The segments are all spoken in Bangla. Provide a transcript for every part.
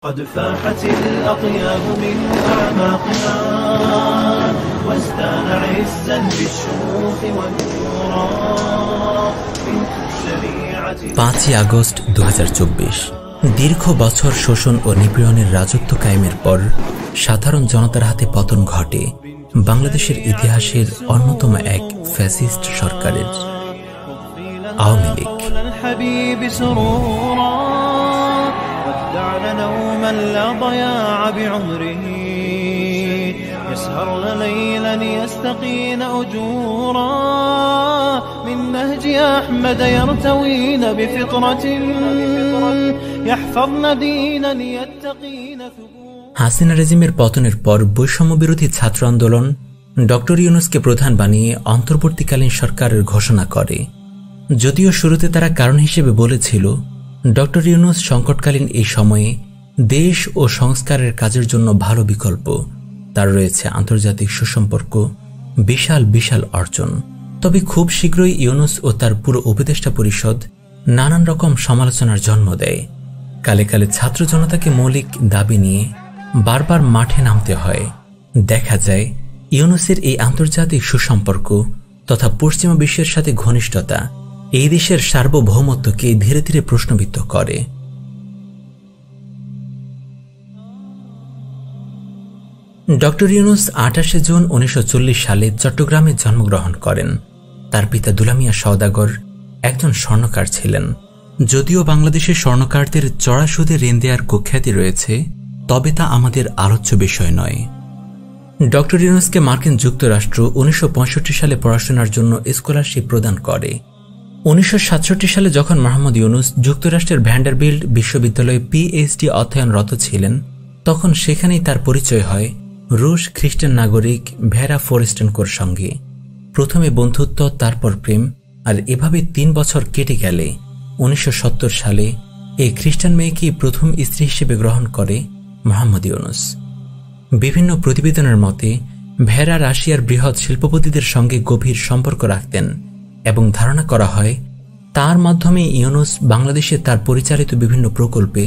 قد فاحت الأطياب من أعماقها وازدان عزا بالشموخ والنورا من شريعة 5 আগস্ট 2024 দীর্ঘ বছর শোষণ ও নিপীড়নের রাজত্ব কায়েমের পর সাধারণ জনতার হাতে পতন ঘটে বাংলাদেশের ইতিহাসের অন্যতম এক ফ্যাসিস্ট সরকারের, আওয়ামী লীগ। نوما لا ضياع بعمره يسهرن ليلا يستقين أجورا من نهج أحمد يرتوين بفطرة يحفظن دينا يتقين ثبورا হাসিনা রেজিমের পতনের পর বৈষম্য বিরোধী ছাত্র আন্দোলন ডক্টর ইউনূসকে প্রধান বানিয়ে অন্তর্বর্তীকালীন সরকারের ঘোষণা করে। যদিও শুরুতে তারা কারণ হিসেবে বলেছিল ডক্টর ইউনূস সংকটকালীন এই সময়ে দেশ ও সংস্কারের কাজের জন্য ভালো বিকল্প, তার রয়েছে আন্তর্জাতিক সুসম্পর্ক, বিশাল বিশাল অর্জন। তবে খুব শীঘ্রই ইউনূস ও তার পুরো উপদেষ্টা পরিষদ নানান রকম সমালোচনার জন্ম দেয়। কালে কালে ছাত্র জনতাকে মৌলিক দাবি নিয়ে বারবার মাঠে নামতে হয়। দেখা যায় ইউনূসের এই আন্তর্জাতিক সুসম্পর্ক তথা পশ্চিমা বিশ্বের সাথে ঘনিষ্ঠতা এই দেশের সার্বভৌমত্বকে ধীরে ধীরে প্রশ্নবিদ্ধ করে। ডক্টর ইউনূস 28 জুন 1940 সালে চট্টগ্রামে জন্মগ্রহণ করেন। তার পিতা দুলা মিয়া সওদাগর একজন স্বর্ণকার ছিলেন। যদিও বাংলাদেশের স্বর্ণকারদের চড়া সুদে ঋণ দেওয়ার কুখ্যাতি রয়েছে, তবে তা আমাদের আলোচ্য বিষয় নয়। ডক্টর ইউনূসকে মার্কিন যুক্তরাষ্ট্র 1965 সালে পড়াশোনার জন্য স্কলারশিপ প্রদান করে। 1967 সালে যখন মোহাম্মদ ইউনূস যুক্তরাষ্ট্রের ভ্যান্ডারবিল্ট বিশ্ববিদ্যালয়ে পিএইচডি অধ্যয়নরত ছিলেন, তখন সেখানেই তার পরিচয় হয় রুশ খ্রিস্টান নাগরিক ভেরা ফোরেস্টেনকোর সঙ্গে। প্রথমে বন্ধুত্ব, তারপর প্রেম, আর এভাবে 3 বছর কেটে গেলে 1970 সালে এই খ্রিস্টান মেয়েকেই প্রথম স্ত্রী হিসেবে গ্রহণ করে মোহাম্মদ ইউনূস। বিভিন্ন প্রতিবেদনের মতে ভেরা রাশিয়ার বৃহৎ শিল্পপতিদের সঙ্গে গভীর সম্পর্ক রাখতেন এবং ধারণা করা হয় তার মাধ্যমে ইউনূস বাংলাদেশে তার পরিচালিত বিভিন্ন প্রকল্পে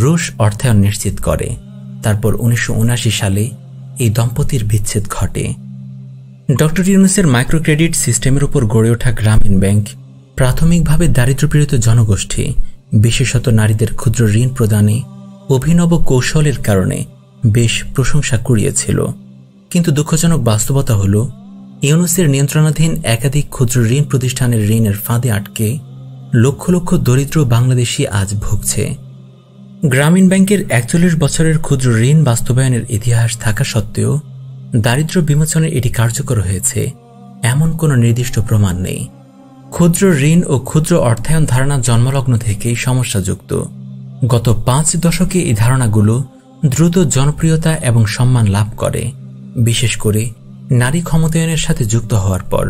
রুশ অর্থায়ন নিশ্চিত করে। তারপর 1979 সালে এই দম্পতির বিচ্ছেদ ঘটে। ডক্টর ইউনূসের মাইক্রোক্রেডিট সিস্টেমের উপর গড়ে ওঠা গ্রামীণ ব্যাংক প্রাথমিকভাবে দারিদ্র্যপীড়িত জনগোষ্ঠী, বিশেষত নারীদের ক্ষুদ্র ঋণ প্রদানে অভিনব কৌশলের কারণে বেশ প্রশংসা কুড়িয়েছিল। কিন্তু দুঃখজনক বাস্তবতা হল ইউনূসের নিয়ন্ত্রণাধীন একাধিক ক্ষুদ্র ঋণ প্রতিষ্ঠানের ঋণের ফাঁদে আটকে লক্ষ লক্ষ দরিদ্র বাংলাদেশি আজ ভুগছে। গ্রামীণ ব্যাংকের 41 বছরের ক্ষুদ্র ঋণ বাস্তবায়নের ইতিহাস থাকা সত্ত্বেও দারিদ্র্য বিমোচনে এটি কার্যকর হয়েছে এমন কোনো নির্দিষ্ট প্রমাণ নেই। ক্ষুদ্র ঋণ ও ক্ষুদ্র অর্থায়ন ধারণা জন্মলগ্ন থেকেই সমস্যাযুক্ত। গত 5 দশকে এই ধারণাগুলো দ্রুত জনপ্রিয়তা এবং সম্মান লাভ করে, বিশেষ করে নারী ক্ষমতায়নের সাথে যুক্ত হওয়ার পর।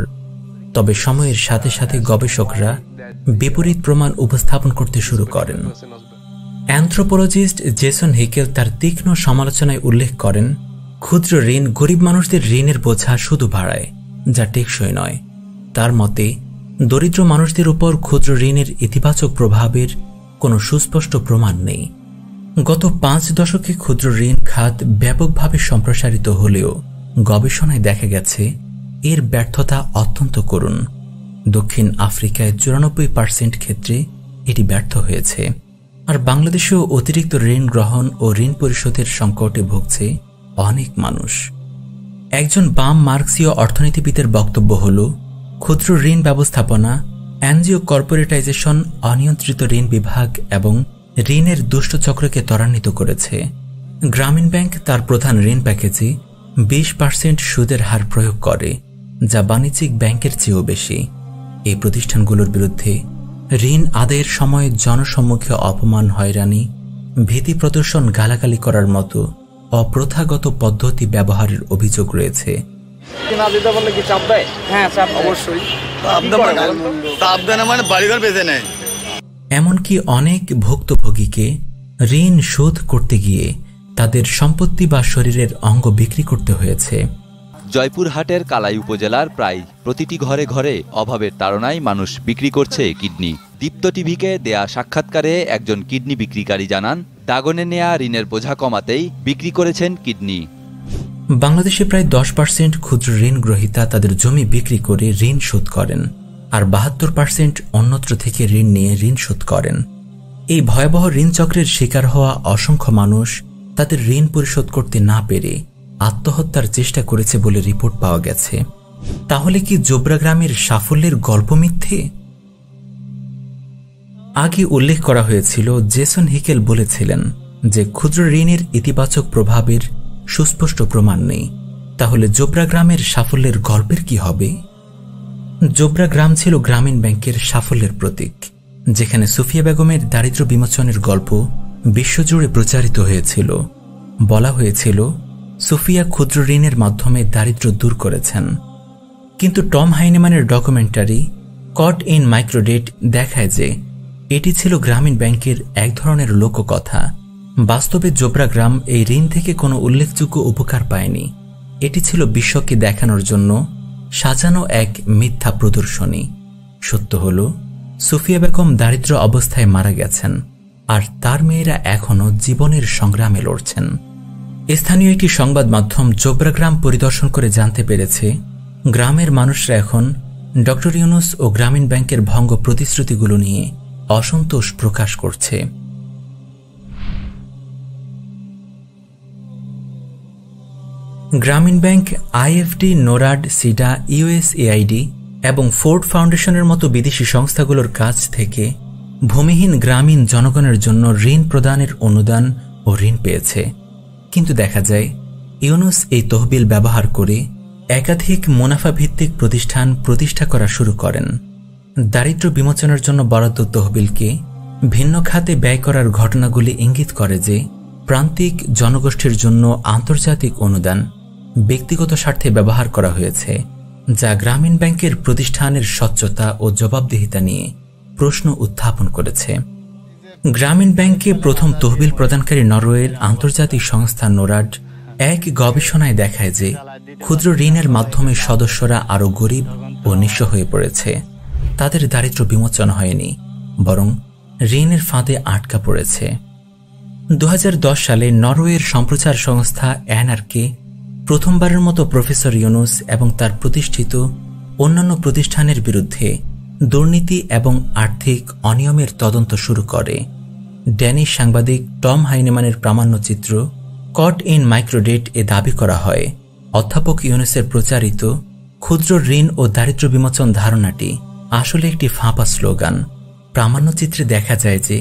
তবে সময়ের সাথে সাথে গবেষকরা বিপরীত প্রমাণ উপস্থাপন করতে শুরু করেন। অ্যানথ্রোপোলজিস্ট জেসন হিকেল তার তীক্ষ্ণ সমালোচনায় উল্লেখ করেন, ক্ষুদ্র ঋণ গরিব মানুষদের ঋণের বোঝা শুধু বাড়ায়, যা টেকসই নয়। তার মতে দরিদ্র মানুষদের উপর ক্ষুদ্র ঋণের ইতিবাচক প্রভাবের কোনো সুস্পষ্ট প্রমাণ নেই। গত 5 দশকে ক্ষুদ্র ঋণ খাত ব্যাপকভাবে সম্প্রসারিত হলেও গবেষণায় দেখা গেছে এর ব্যর্থতা অত্যন্ত করুণ। দক্ষিণ আফ্রিকায় 94% ক্ষেত্রে এটি ব্যর্থ হয়েছে। আর বাংলাদেশেও অতিরিক্ত ঋণ গ্রহণ ও ঋণ পরিশোধের সংকটে ভুগছে অনেক মানুষ। একজন বাম মার্ক্সীয় অর্থনীতিবিদের বক্তব্য হল, ক্ষুদ্র ঋণ ব্যবস্থাপনা, এনজিও কর্পোরেটাইজেশন, অনিয়ন্ত্রিত ঋণ বিভাগ এবং ঋণের দুষ্টচক্রকে ত্বরান্বিত করেছে। গ্রামীণ ব্যাংক তার প্রধান ঋণ প্যাকেজে 20% সুদের হার প্রয়োগ করে, যা বাণিজ্যিক ব্যাংকের চেয়েও বেশি। এই প্রতিষ্ঠানগুলোর বিরুদ্ধে ঋণ আদায়ের সময় জনসম্মুখে অপমান, হয়রানি, ভীতি প্রদর্শন, গালাগালি করার মতো অপ্রথাগত পদ্ধতি ব্যবহারের অভিযোগ রয়েছে। এমনকি অনেক ভুক্তভোগীকে ঋণ শোধ করতে গিয়ে তাদের সম্পত্তি বা শরীরের অঙ্গ বিক্রি করতে হয়েছে। জয়পুরহাটের কালাই উপজেলার প্রায় প্রতিটি ঘরে ঘরে অভাবের তাড়নায় মানুষ বিক্রি করছে কিডনি। দীপ্ত টিভিকে দেয়া সাক্ষাৎকারে একজন কিডনি বিক্রিকারী জানান, দাগনে নেয়া ঋণের বোঝা কমাতেই বিক্রি করেছেন কিডনি। বাংলাদেশে প্রায় 10% ক্ষুদ্র ঋণ গ্রহীতা তাদের জমি বিক্রি করে ঋণ শোধ করেন, আর 72% অন্যত্র থেকে ঋণ নিয়ে ঋণ শোধ করেন। এই ভয়াবহ ঋণ চক্রের শিকার হওয়া অসংখ্য মানুষ তাদের ঋণ পরিশোধ করতে না পেরে আত্মহত্যার চেষ্টা করেছে বলে রিপোর্ট পাওয়া গেছে। তাহলে কি জোবরা গ্রামের সাফল্যের গল্প মিথ্যে? আগে উল্লেখ করা হয়েছিল, জেসন হিকেল বলেছিলেন যে ক্ষুদ্র ঋণের ইতিবাচক প্রভাবের সুস্পষ্ট প্রমাণ নেই। তাহলে জোবরা গ্রামের সাফল্যের গল্পের কি হবে? জোবরা গ্রাম ছিল গ্রামীণ ব্যাংকের সাফল্যের প্রতীক, যেখানে সুফিয়া বেগমের দারিদ্র বিমোচনের গল্প বিশ্বজুড়ে প্রচারিত হয়েছিল। বলা হয়েছিল সুফিয়া ক্ষুদ্র ঋণের মাধ্যমে দারিদ্র দূর করেছেন। কিন্তু টম হাইনেম্যানের ডকুমেন্টারি কট ইন মাইক্রোডেট দেখায় যে এটি ছিল গ্রামীণ ব্যাংকের এক ধরনের লোককথা। বাস্তবে জোবরা গ্রাম এই ঋণ থেকে কোনো উল্লেখযোগ্য উপকার পায়নি। এটি ছিল বিশ্বকে দেখানোর জন্য সাজানো এক মিথ্যা প্রদর্শনী। সত্য হল, সুফিয়া বেগম দারিদ্র অবস্থায় মারা গেছেন, আর তার মেয়েরা এখনও জীবনের সংগ্রামে লড়ছেন। স্থানীয় একটি সংবাদ মাধ্যম জোবরা গ্রাম পরিদর্শন করে জানতে পেরেছে গ্রামের মানুষরা এখন ডক্টর ইউনুস ও গ্রামীণ ব্যাংকের ভঙ্গ প্রতিশ্রুতিগুলো নিয়ে অসন্তোষ প্রকাশ করছে। গ্রামীণ ব্যাংক, আইএফডি, নোরাড, সিডা, ইউএসএআইডি এবং ফোর্ড ফাউন্ডেশনের মতো বিদেশি সংস্থাগুলোর কাছ থেকে ভূমিহীন গ্রামীণ জনগণের জন্য ঋণ প্রদানের অনুদান ও ঋণ পেয়েছে। কিন্তু দেখা যায় ইউনুস এই তহবিল ব্যবহার করে একাধিক মুনাফাভিত্তিক প্রতিষ্ঠান প্রতিষ্ঠা করা শুরু করেন। দারিদ্র বিমোচনের জন্য বরাদ্দ তহবিলকে ভিন্ন খাতে ব্যয় করার ঘটনাগুলি ইঙ্গিত করে যে প্রান্তিক জনগোষ্ঠীর জন্য আন্তর্জাতিক অনুদান ব্যক্তিগত স্বার্থে ব্যবহার করা হয়েছে, যা গ্রামীণ ব্যাংকের প্রতিষ্ঠানের স্বচ্ছতা ও জবাবদিহিতা নিয়ে প্রশ্ন উত্থাপন করেছে। গ্রামীণ ব্যাংকে প্রথম তহবিল প্রদানকারী নরওয়ের আন্তর্জাতিক সংস্থা নোরাড এক গবেষণায় দেখায় যে ক্ষুদ্র ঋণের মাধ্যমে সদস্যরা আরও গরিব ও নিঃস্ব হয়ে পড়েছে। তাদের দারিদ্র বিমোচন হয়নি, বরং ঋণের ফাঁদে আটকা পড়েছে। 2010 সালে নরওয়ের সম্প্রচার সংস্থা এনআরকে প্রথমবারের মতো প্রফেসর ইউনুস এবং তার প্রতিষ্ঠিত অন্যান্য প্রতিষ্ঠানের বিরুদ্ধে দুর্নীতি এবং আর্থিক অনিয়মের তদন্ত শুরু করে। ড্যানিশ সাংবাদিক টম হাইনেম্যানের প্রামাণ্যচিত্র কট ইন মাইক্রোডেট এ দাবি করা হয় অধ্যাপক ইউনুসের প্রচারিত ক্ষুদ্র ঋণ ও দারিদ্র বিমোচন ধারণাটি আসলে একটি ফাঁপা স্লোগান। প্রামাণ্যচিত্রে দেখা যায় যে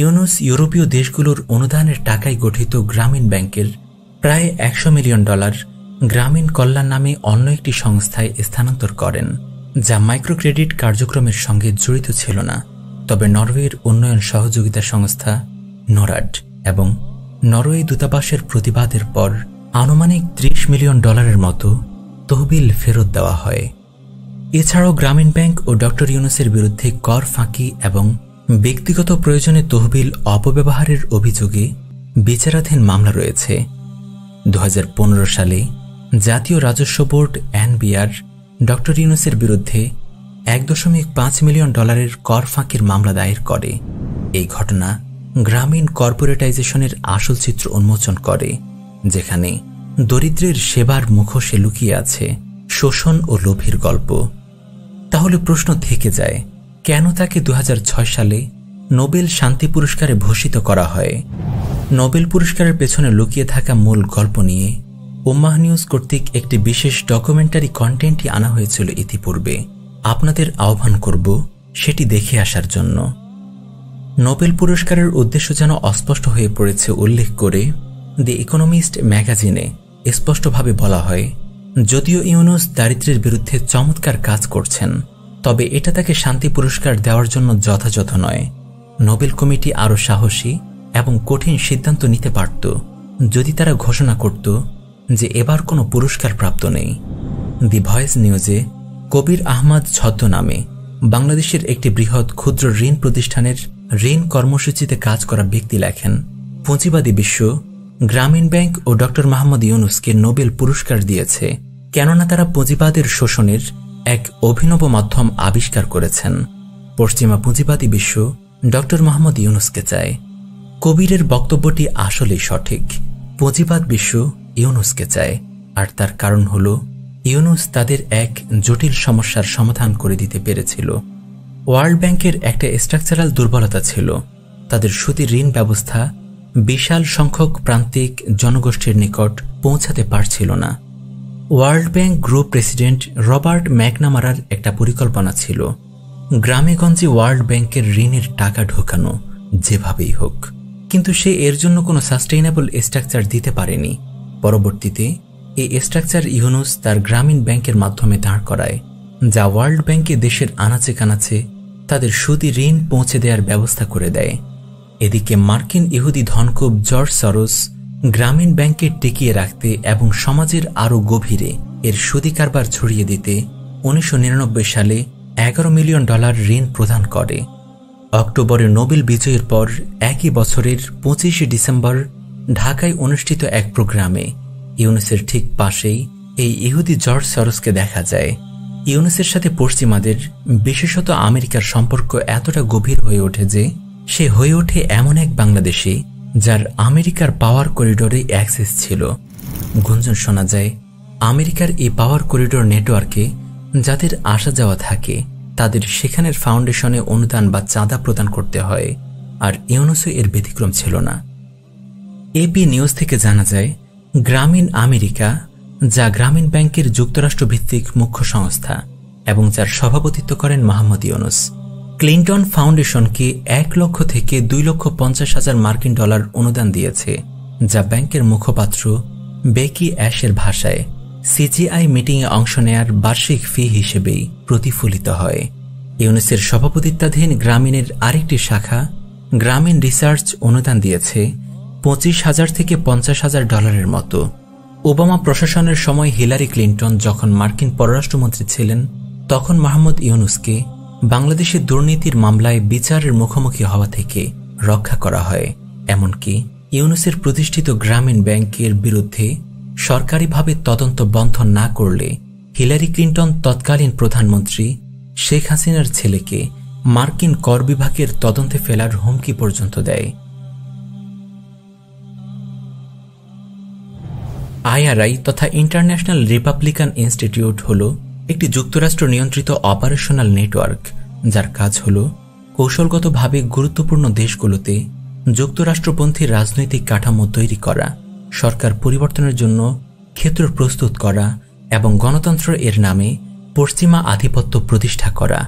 ইউনুস ইউরোপীয় দেশগুলোর অনুদানের টাকায় গঠিত গ্রামীণ ব্যাংকের প্রায় $100 মিলিয়ন গ্রামীণ কল্যাণ নামে অন্য একটি সংস্থায় স্থানান্তর করেন, যা মাইক্রোক্রেডিট কার্যক্রমের সঙ্গে জড়িত ছিল না। তবে নরওয়ের উন্নয়ন সহযোগিতা সংস্থা নোরাড এবং নরওয়ে দূতাবাসের প্রতিবাদের পর আনুমানিক $30 মিলিয়ন মতো তহবিল ফেরত দেওয়া হয়। এছাড়াও গ্রামীণ ব্যাংক ও ডক্টর ইউনুসের বিরুদ্ধে কর ফাঁকি এবং ব্যক্তিগত প্রয়োজনে তহবিল অপব্যবহারের অভিযোগে বিচারাধীন মামলা রয়েছে। 2015 সালে জাতীয় রাজস্ব বোর্ড এনবিআর ডক্টর ইউনুসের বিরুদ্ধে $1.5 মিলিয়ন কর ফাঁকির মামলা দায়ের করে। এই ঘটনা গ্রামীণ কর্পোরেটাইজেশনের আসল চিত্র উন্মোচন করে, যেখানে দরিদ্রের সেবার মুখোশে লুকিয়ে আছে শোষণ ও লোভের গল্প। তাহলে প্রশ্ন থেকে যায়, কেন তাকে 2006 সালে নোবেল শান্তি পুরস্কারে ভূষিত করা হয়? নোবেল পুরস্কারের পেছনে লুকিয়ে থাকা মূল গল্প নিয়ে উম্মাহ নিউজ কর্তৃক একটি বিশেষ ডকুমেন্টারি কন্টেন্টই আনা হয়েছিল ইতিপূর্বে। আপনাদের আহ্বান করব সেটি দেখে আসার জন্য। নোবেল পুরস্কারের উদ্দেশ্য যেন অস্পষ্ট হয়ে পড়েছে উল্লেখ করে দি ইকোনমিস্ট ম্যাগাজিনে স্পষ্টভাবে বলা হয়, যদিও ইউনুস দারিদ্র্যের বিরুদ্ধে চমৎকার কাজ করছেন, তবে এটা তাকে শান্তি পুরস্কার দেওয়ার জন্য যথাযথ নয়। নোবেল কমিটি আরও সাহসী এবং কঠিন সিদ্ধান্ত নিতে পারত যদি তারা ঘোষণা করত যে এবার কোনো পুরস্কার প্রাপ্ত নেই। দি ভয়েস নিউজে কবির আহমদ ছদ্মনামে বাংলাদেশের একটি বৃহৎ ক্ষুদ্র ঋণ প্রতিষ্ঠানের ঋণ কর্মসূচিতে কাজ করা ব্যক্তি লেখেন, পুঁজিবাদী বিশ্ব গ্রামীণ ব্যাংক ও ডক্টর মোহাম্মদ ইউনুসকে নোবেল পুরস্কার দিয়েছে কেননা তারা পুঁজিবাদের শোষণের এক অভিনব মাধ্যম আবিষ্কার করেছেন। পশ্চিমা পুঁজিবাদী বিশ্ব ডক্টর মোহাম্মদ ইউনুসকে চায়। কবিরের বক্তব্যটি আসলেই সঠিক। পুঁজিবাদ বিশ্ব ইউনুসকে চায়, আর তার কারণ হল ইউনুস তাদের এক জটিল সমস্যার সমাধান করে দিতে পেরেছিল। ওয়ার্ল্ড ব্যাংকের একটা স্ট্রাকচারাল দুর্বলতা ছিল, তাদের সুদী ঋণ ব্যবস্থা বিশাল সংখ্যক প্রান্তিক জনগোষ্ঠীর নিকট পৌঁছাতে পারছিল না। World bank group president Robert ম্যাকনামারার একটা পরিকল্পনা ছিল গ্রামেগঞ্জে ওয়ার্ল্ড ব্যাংকের ঋণের টাকা ঢোকানো যেভাবেই হোক, কিন্তু সে এর জন্য কোনো সাস্টেইনেবল স্ট্রাকচার দিতে পারেনি। পরবর্তীতে এই স্ট্রাকচার ইউনুস তার গ্রামীণ ব্যাংকের মাধ্যমে দাঁড় করায়, যা ওয়ার্ল্ড ব্যাংকে দেশের আনাচে কানাচে তাদের সুদী ঋণ পৌঁছে দেওয়ার ব্যবস্থা করে দেয়। এদিকে মার্কিন ইহুদি ধনকুব জর্জ সরোস গ্রামীণ ব্যাংকে টিকিয়ে রাখতে এবং সমাজের আরও গভীরে এর সুদী কারবার ছড়িয়ে দিতে 1999 সালে $11 মিলিয়ন ঋণ প্রদান করে। অক্টোবরে নোবেল বিজয়ের পর একই বছরের 25 ডিসেম্বর ঢাকায় অনুষ্ঠিত এক প্রোগ্রামে ইউনুসের ঠিক পাশেই এই ইহুদি জর্জ সরোসকে দেখা যায়। ইউনুসের সাথে পশ্চিমাদের, বিশেষত আমেরিকার সম্পর্ক এতটা গভীর হয়ে ওঠে যে সে হয়ে ওঠে এমন এক বাংলাদেশি যার আমেরিকার পাওয়ার করিডোরে অ্যাক্সেস ছিল। গুঞ্জন শোনা যায় আমেরিকার এই পাওয়ার করিডোর নেটওয়ার্কে যাদের আসা যাওয়া থাকে তাদের সেখানের ফাউন্ডেশনে অনুদান বা চাঁদা প্রদান করতে হয়, আর ইউনুসও এর ব্যতিক্রম ছিল না। এপি নিউজ থেকে জানা যায় গ্রামীণ আমেরিকা, যা গ্রামীণ ব্যাংকের যুক্তরাষ্ট্রভিত্তিক মুখ্য সংস্থা এবং যার সভাপতিত্ব করেন মোহাম্মদ ইউনুস, ক্লিন্টন ফাউন্ডেশনকে 1 লক্ষ থেকে $2,50,000 মার্কিন অনুদান দিয়েছে, যা ব্যাংকের মুখপাত্র বেকি অ্যাশের ভাষায় সিজিআই মিটিংয়ে অংশ নেয়ার বার্ষিক ফি হিসেবেই প্রতিফলিত হয়। ইউনুসের সভাপতিত্বাধীন গ্রামীণের আরেকটি শাখা গ্রামীণ রিসার্চ অনুদান দিয়েছে $25,000 থেকে $50,000 মতো। ওবামা প্রশাসনের সময় হিলারি ক্লিন্টন যখন মার্কিন পররাষ্ট্রমন্ত্রী ছিলেন, তখন মোহাম্মদ ইউনুসকে বাংলাদেশের দুর্নীতির মামলায় বিচারের মুখোমুখি হওয়া থেকে রক্ষা করা হয়। এমনকি ইউনুসের প্রতিষ্ঠিত গ্রামীণ ব্যাংকের বিরুদ্ধে সরকারিভাবে তদন্ত বন্ধ না করলে হিলারি ক্লিন্টন তৎকালীন প্রধানমন্ত্রী শেখ হাসিনার ছেলেকে মার্কিন কর বিভাগের তদন্তে ফেলার হুমকি পর্যন্ত দেয়। আইআরআই তথা ইন্টারন্যাশনাল রিপাবলিকান ইনস্টিটিউট হল একটি যুক্তরাষ্ট্র নিয়ন্ত্রিত অপারেশনাল নেটওয়ার্ক, যার কাজ হল কৌশলগতভাবে গুরুত্বপূর্ণ দেশগুলোতে যুক্তরাষ্ট্রপন্থী রাজনৈতিক কাঠামো তৈরি করা, সরকার পরিবর্তনের জন্য ক্ষেত্র প্রস্তুত করা এবং গণতন্ত্র এর নামে পশ্চিমা আধিপত্য প্রতিষ্ঠা করা।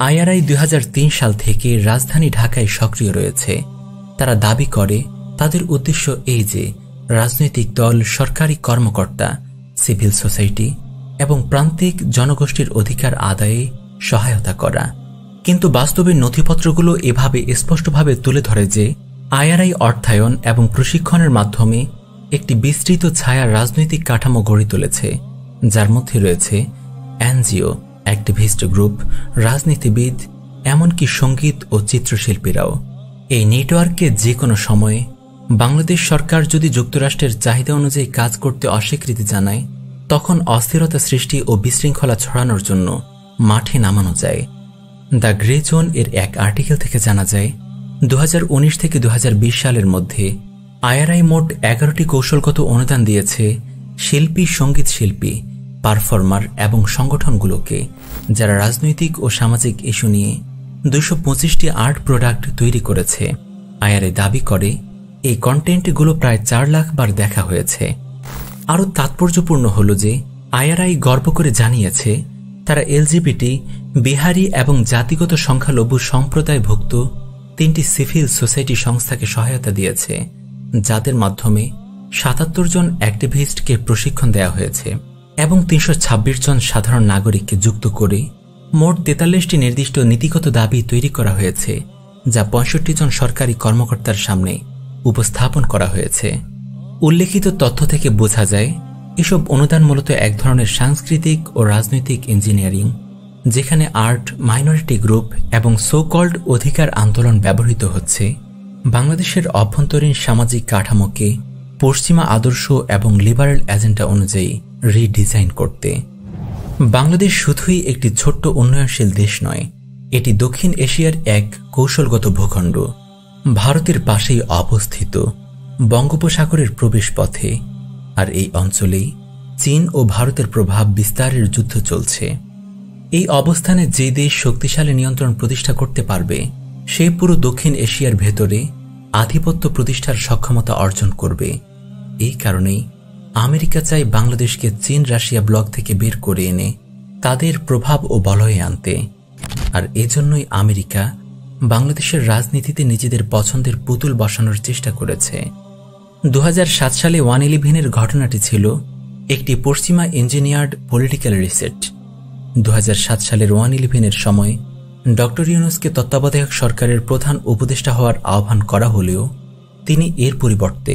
আইআরআই 2003 সাল থেকে রাজধানী ঢাকায় সক্রিয় রয়েছে। তারা দাবি করে তাদের উদ্দেশ্য এই যে রাজনৈতিক দল, সরকারি কর্মকর্তা, সিভিল সোসাইটি এবং প্রান্তিক জনগোষ্ঠীর অধিকার আদায়ে সহায়তা করা। কিন্তু বাস্তবে নথিপত্রগুলো এভাবে স্পষ্টভাবে তুলে ধরে যে আইআরআই অর্থায়ন এবং প্রশিক্ষণের মাধ্যমে একটি বিস্তৃত ছায়া রাজনৈতিক কাঠামো গড়ে তুলেছে, যার মধ্যে রয়েছে এনজিও, অ্যাক্টিভিস্ট গ্রুপ, রাজনীতিবিদ, এমনকি সঙ্গীত ও চিত্রশিল্পীরাও। এই নেটওয়ার্কে যে কোনো সময়ে বাংলাদেশ সরকার যদি যুক্তরাষ্ট্রের চাহিদা অনুযায়ী কাজ করতে অস্বীকৃতি জানায়, তখন অস্থিরতা সৃষ্টি ও বিশৃঙ্খলা ছড়ানোর জন্য মাঠে নামানো যায়। দ্য গ্রে জোন এর এক আর্টিকেল থেকে জানা যায় 2019 থেকে 2020 সালের মধ্যে আইআরআই মোট 11টি কৌশলগত অনুদান দিয়েছে শিল্পী, সঙ্গীত শিল্পী, পারফর্মার এবং সংগঠনগুলোকে, যারা রাজনৈতিক ও সামাজিক ইস্যু নিয়ে 225টি আর্ট প্রোডাক্ট তৈরি করেছে। আইআরআই দাবি করে এই কন্টেন্টগুলো প্রায় 4 লাখ বার দেখা হয়েছে। আরও তাৎপর্যপূর্ণ হল যে আইআরআই গর্ব করে জানিয়েছে তারা এলজিবিটি, বিহারি এবং জাতিগত সংখ্যালঘু সম্প্রদায়ভুক্ত 3টি সিভিল সোসাইটি সংস্থাকে সহায়তা দিয়েছে, যাদের মাধ্যমে 77 জন অ্যাক্টিভিস্টকে প্রশিক্ষণ দেওয়া হয়েছে এবং 326 জন সাধারণ নাগরিককে যুক্ত করে মোট 43টি নির্দিষ্ট নীতিগত দাবি তৈরি করা হয়েছে, যা 65 জন সরকারি কর্মকর্তার সামনে উপস্থাপন করা হয়েছে। উল্লেখিত তথ্য থেকে বোঝা যায় এসব অনুদান মূলত এক ধরনের সাংস্কৃতিক ও রাজনৈতিক ইঞ্জিনিয়ারিং, যেখানে আর্ট, মাইনরিটি গ্রুপ এবং সো কল্ড অধিকার আন্দোলন ব্যবহৃত হচ্ছে বাংলাদেশের অভ্যন্তরীণ সামাজিক কাঠামোকে পশ্চিমা আদর্শ এবং লিবারেল এজেন্ডা অনুযায়ী রিডিজাইন করতে। বাংলাদেশ শুধুই একটি ছোট্ট উন্নয়নশীল দেশ নয়, এটি দক্ষিণ এশিয়ার এক কৌশলগত ভূখণ্ড। ভারতের পাশেই অবস্থিত, বঙ্গোপসাগরের প্রবেশপথে। আর এই অঞ্চলেই চীন ও ভারতের প্রভাব বিস্তারের যুদ্ধ চলছে। এই অবস্থানে যে দেশ শক্তিশালী নিয়ন্ত্রণ প্রতিষ্ঠা করতে পারবে, সে পুরো দক্ষিণ এশিয়ার ভেতরে আধিপত্য প্রতিষ্ঠার সক্ষমতা অর্জন করবে। এই কারণেই আমেরিকা চায় বাংলাদেশকে চীন রাশিয়া ব্লক থেকে বের করে এনে তাদের প্রভাব ও বলয়ে আনতে। আর এজন্যই আমেরিকা বাংলাদেশের রাজনীতিতে নিজেদের পছন্দের পুতুল বসানোর চেষ্টা করেছে। 2007 সালে 111-এর ঘটনাটি ছিল একটি পশ্চিমা ইঞ্জিনিয়ার্ড পলিটিক্যাল রিসেট। 2007 সালের 111-এর সময় ডক্টর ইউনূসকে তত্ত্বাবধায়ক সরকারের প্রধান উপদেষ্টা হওয়ার আহ্বান করা হলেও তিনি এর পরিবর্তে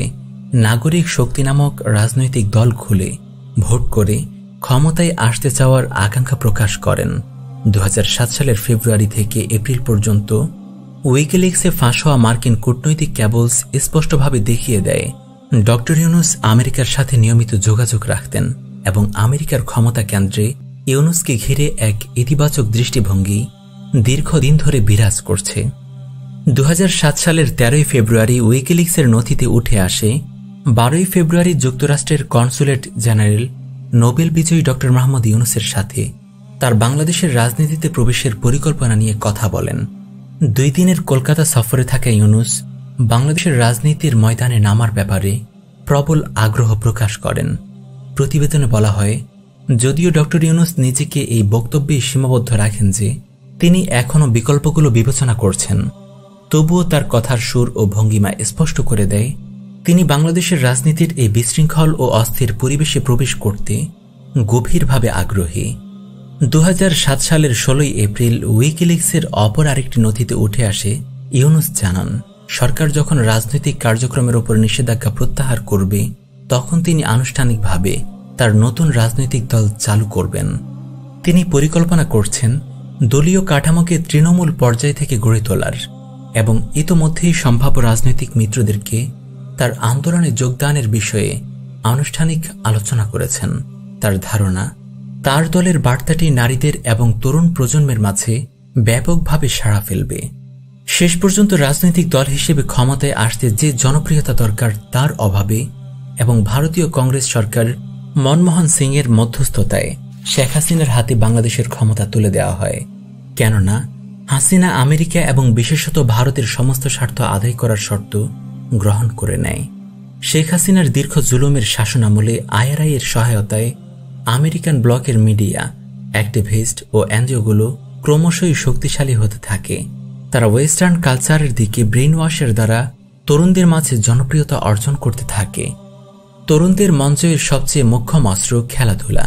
নাগরিক শক্তি নামক রাজনৈতিক দল খুলে ভোট করে ক্ষমতায় আসতে চাওয়ার আকাঙ্ক্ষা প্রকাশ করেন। 2007 সালের ফেব্রুয়ারি থেকে এপ্রিল পর্যন্ত উইকিলিক্সে ফাঁস হওয়া মার্কিন কূটনৈতিক ক্যাবলস স্পষ্টভাবে দেখিয়ে দেয় ডক্টর ইউনূস আমেরিকার সাথে নিয়মিত যোগাযোগ রাখতেন এবং আমেরিকার ক্ষমতা কেন্দ্রে ইউনূসকে ঘিরে এক ইতিবাচক দৃষ্টিভঙ্গি দীর্ঘদিন ধরে বিরাজ করছে। 2007 সালের 13 ফেব্রুয়ারি উইকিলিক্সের নথিতে উঠে আসে 12 ফেব্রুয়ারি যুক্তরাষ্ট্রের কনসুলেট জেনারেল নোবেল বিজয়ী ডক্টর মোহাম্মদ ইউনূসের সাথে তার বাংলাদেশের রাজনীতিতে প্রবেশের পরিকল্পনা নিয়ে কথা বলেন। 2 দিনের কলকাতা সফরে থাকা ইউনূস বাংলাদেশের রাজনীতির ময়দানে নামার ব্যাপারে প্রবল আগ্রহ প্রকাশ করেন। প্রতিবেদনে বলা হয়, যদিও ডক্টর ইউনূস নিজেকে এই বক্তব্যে সীমাবদ্ধ রাখেন যে তিনি এখনও বিকল্পগুলো বিবেচনা করছেন, তবুও তার কথার সুর ও ভঙ্গিমা স্পষ্ট করে দেয় তিনি বাংলাদেশের রাজনীতির এই বিশৃঙ্খল ও অস্থির পরিবেশে প্রবেশ করতে গভীরভাবে আগ্রহী। 2007 সালের 16 এপ্রিল উইকিলিক্সের অপর আরেকটি নথিতে উঠে আসে ইউনূস জানান, সরকার যখন রাজনৈতিক কার্যক্রমের উপর নিষেধাজ্ঞা প্রত্যাহার করবে তখন তিনি আনুষ্ঠানিকভাবে তার নতুন রাজনৈতিক দল চালু করবেন। তিনি পরিকল্পনা করছেন দলীয় কাঠামোকে তৃণমূল পর্যায় থেকে গড়ে তোলার এবং ইতোমধ্যেই সম্ভাব্য রাজনৈতিক মিত্রদেরকে তার আন্দোলনে যোগদানের বিষয়ে আনুষ্ঠানিক আলোচনা করেছেন। তার ধারণা, তার দলের বার্তাটি নারীদের এবং তরুণ প্রজন্মের মাঝে ব্যাপকভাবে সাড়া ফেলবে। শেষ পর্যন্ত রাজনৈতিক দল হিসেবে ক্ষমতায় আসতে যে জনপ্রিয়তা দরকার তার অভাবে এবং ভারতীয় কংগ্রেস সরকার মনমোহন সিংয়ের মধ্যস্থতায় শেখ হাসিনার হাতে বাংলাদেশের ক্ষমতা তুলে দেওয়া হয়। কেননা হাসিনা আমেরিকা এবং বিশেষত ভারতের সমস্ত স্বার্থ আদায় করার শর্ত গ্রহণ করে নেয়। শেখ হাসিনার দীর্ঘ জুলুমের শাসনামলে IRI এর সহায়তায় আমেরিকান ব্লকের মিডিয়া, অ্যাক্টিভিস্ট ও এনজিওগুলো ক্রমশই শক্তিশালী হতে থাকে। তারা ওয়েস্টার্ন কালচারের দিকে ব্রেইন ওয়াশের দ্বারা তরুণদের মাঝে জনপ্রিয়তা অর্জন করতে থাকে। তরুণদের মঞ্চের সবচেয়ে মোক্ষম অস্ত্র খেলাধুলা,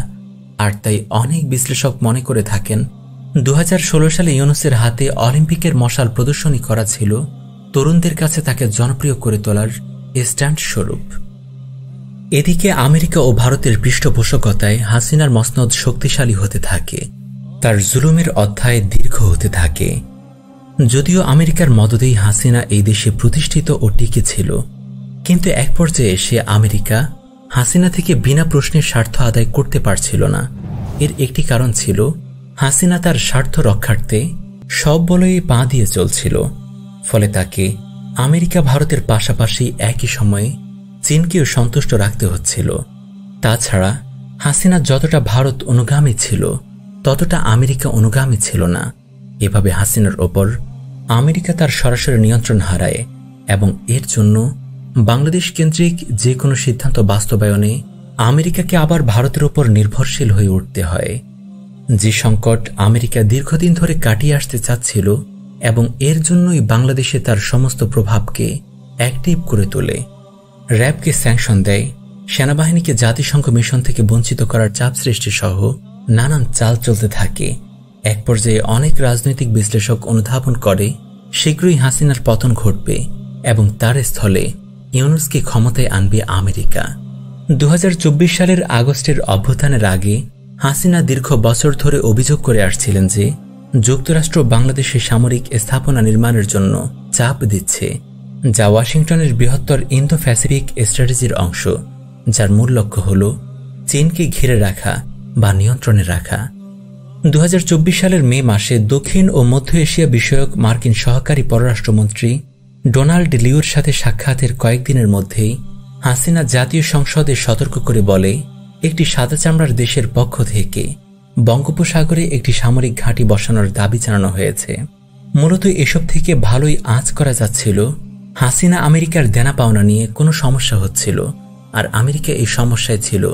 আর তাই অনেক বিশ্লেষক মনে করে থাকেন 2016 সালে ইউনূসের হাতে অলিম্পিকের মশাল প্রদর্শনী করা ছিল তরুণদের কাছে তাকে জনপ্রিয় করে তোলার স্ট্যান্ড স্বরূপ। এদিকে আমেরিকা ও ভারতের পৃষ্ঠপোষকতায় হাসিনার মসনদ শক্তিশালী হতে থাকে, তার জুলুমের অধ্যায় দীর্ঘ হতে থাকে। যদিও আমেরিকার মদদেই হাসিনা এই দেশে প্রতিষ্ঠিত ও টিকে ছিল, কিন্তু এক পর্যায়ে এসে আমেরিকা হাসিনা থেকে বিনা প্রশ্নের স্বার্থ আদায় করতে পারছিল না। এর একটি কারণ ছিল হাসিনা তার স্বার্থ রক্ষার্থে সব বলয়ে পা দিয়ে চলছিল, ফলে তাকে আমেরিকা ভারতের পাশাপাশি একই সময়ে চীনকেও সন্তুষ্ট রাখতে হচ্ছিল। তাছাড়া হাসিনা যতটা ভারত অনুগামী ছিল ততটা আমেরিকা অনুগামী ছিল না। এভাবে হাসিনার ওপর আমেরিকা তার সরাসরি নিয়ন্ত্রণ হারায় এবং এর জন্য বাংলাদেশ কেন্দ্রিক যে কোনো সিদ্ধান্ত বাস্তবায়নে আমেরিকাকে আবার ভারতের ওপর নির্ভরশীল হয়ে উঠতে হয়। যে সংকট আমেরিকা দীর্ঘদিন ধরে কাটিয়ে আসতে চাচ্ছিল এবং এর জন্যই বাংলাদেশে তার সমস্ত প্রভাবকে অ্যাক্টিভ করে তোলে, র্যাবকে স্যাংশন দেয়, সেনাবাহিনীকে জাতিসংঘ মিশন থেকে বঞ্চিত করার চাপ সৃষ্টি সহ নানান চাল চলতে থাকে। এক পর্যায়ে অনেক রাজনৈতিক বিশ্লেষক অনুধাবন করে শীঘ্রই হাসিনার পতন ঘটবে এবং তার স্থলে ইউনূসকে ক্ষমতায় আনবে আমেরিকা। 2024 সালের আগস্টের অভ্যুত্থানের আগে হাসিনা দীর্ঘ বছর ধরে অভিযোগ করে আসছিলেন যে যুক্তরাষ্ট্র বাংলাদেশে সামরিক স্থাপনা নির্মাণের জন্য চাপ দিচ্ছে, যা ওয়াশিংটনের বৃহত্তর ইন্দো প্যাসিফিক স্ট্র্যাটেজির অংশ, যার মূল লক্ষ্য হল চীনকে ঘিরে রাখা বা নিয়ন্ত্রণে রাখা। 2024 সালের মে মাসে দক্ষিণ ও মধ্য এশিয়া বিষয়ক মার্কিন সহকারী পররাষ্ট্রমন্ত্রী ডোনাল্ড লিওর সাথে সাক্ষাতের কয়েকদিনের মধ্যেই হাসিনা জাতীয় সংসদে সতর্ক করে বলে, একটি সাদা চামড়ার দেশের পক্ষ থেকে বঙ্গোপসাগরে একটি সামরিক ঘাঁটি বসানোর দাবি জানানো হয়েছে। মূলত এসব থেকে ভালোই আঁচ করা যাচ্ছিল হাসিনা আমেরিকার দেনা পাওনা নিয়ে কোনো সমস্যা হচ্ছিল, আর আমেরিকা এই সমস্যায় ছিল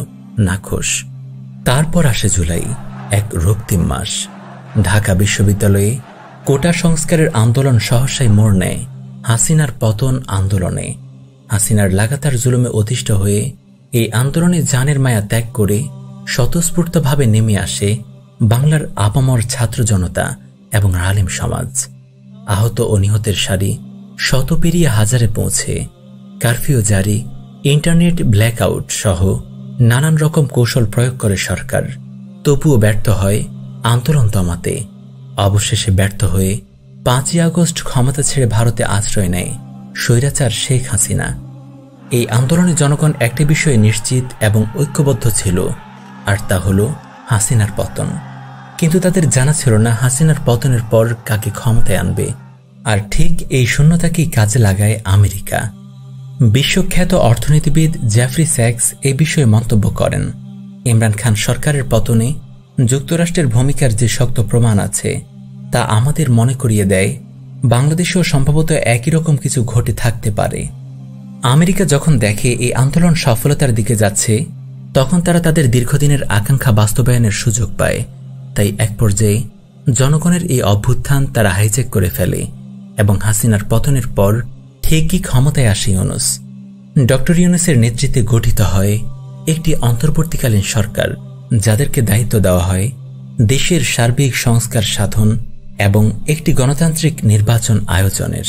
নাখোশ। তারপর আসে জুলাই, এক রক্তিম মাস। ঢাকা বিশ্ববিদ্যালয়ে কোটা সংস্কারের আন্দোলন সহসাই মোড় নেয় হাসিনার পতন আন্দোলনে। হাসিনার লাগাতার জুলুমে অতিষ্ঠ হয়ে এই আন্দোলনে জানের মায়া ত্যাগ করে স্বতঃস্ফূর্তভাবে নেমে আসে বাংলার আপামর ছাত্র জনতা এবং আলেম সমাজ। আহত ও নিহতের সারি শত পেরিয়ে হাজারে পৌঁছে। কারফিউ জারি, ইন্টারনেট ব্ল্যাকআউট সহ নানান রকম কৌশল প্রয়োগ করে সরকার, তবুও ব্যর্থ হয় আন্দোলন দমাতে। অবশেষে ব্যর্থ হয়ে 5ই আগস্ট ক্ষমতা ছেড়ে ভারতে আশ্রয় নেয় স্বৈরাচার শেখ হাসিনা। এই আন্দোলনে জনগণ একটি বিষয়ে নিশ্চিত এবং ঐক্যবদ্ধ ছিল, আর তা হল হাসিনার পতন। কিন্তু তাদের জানা ছিল না হাসিনার পতনের পর কাকে ক্ষমতায় আনবে। আর ঠিক এই শূন্যতাকেই কাজে লাগায় আমেরিকা। বিশ্বখ্যাত অর্থনীতিবিদ জেফ্রি স্যাক্স এই বিষয়ে মন্তব্য করেন, ইমরান খান সরকারের পতনে যুক্তরাষ্ট্রের ভূমিকার যে শক্ত প্রমাণ আছে তা আমাদের মনে করিয়ে দেয় বাংলাদেশেও সম্ভবত একই রকম কিছু ঘটে থাকতে পারে। আমেরিকা যখন দেখে এই আন্দোলন সফলতার দিকে যাচ্ছে, তখন তারা তাদের দীর্ঘদিনের আকাঙ্ক্ষা বাস্তবায়নের সুযোগ পায়। তাই এক পর্যায়ে জনগণের এই অভ্যুত্থান তারা হাইজ্যাক করে ফেলে এবং হাসিনার পতনের পর ঠিকই ক্ষমতায় আসে ইউনূস। ডক্টর ইউনূসের নেতৃত্বে গঠিত হয় একটি অন্তর্বর্তীকালীন সরকার, যাদেরকে দায়িত্ব দেওয়া হয় দেশের সার্বিক সংস্কার সাধন এবং একটি গণতান্ত্রিক নির্বাচন আয়োজনের।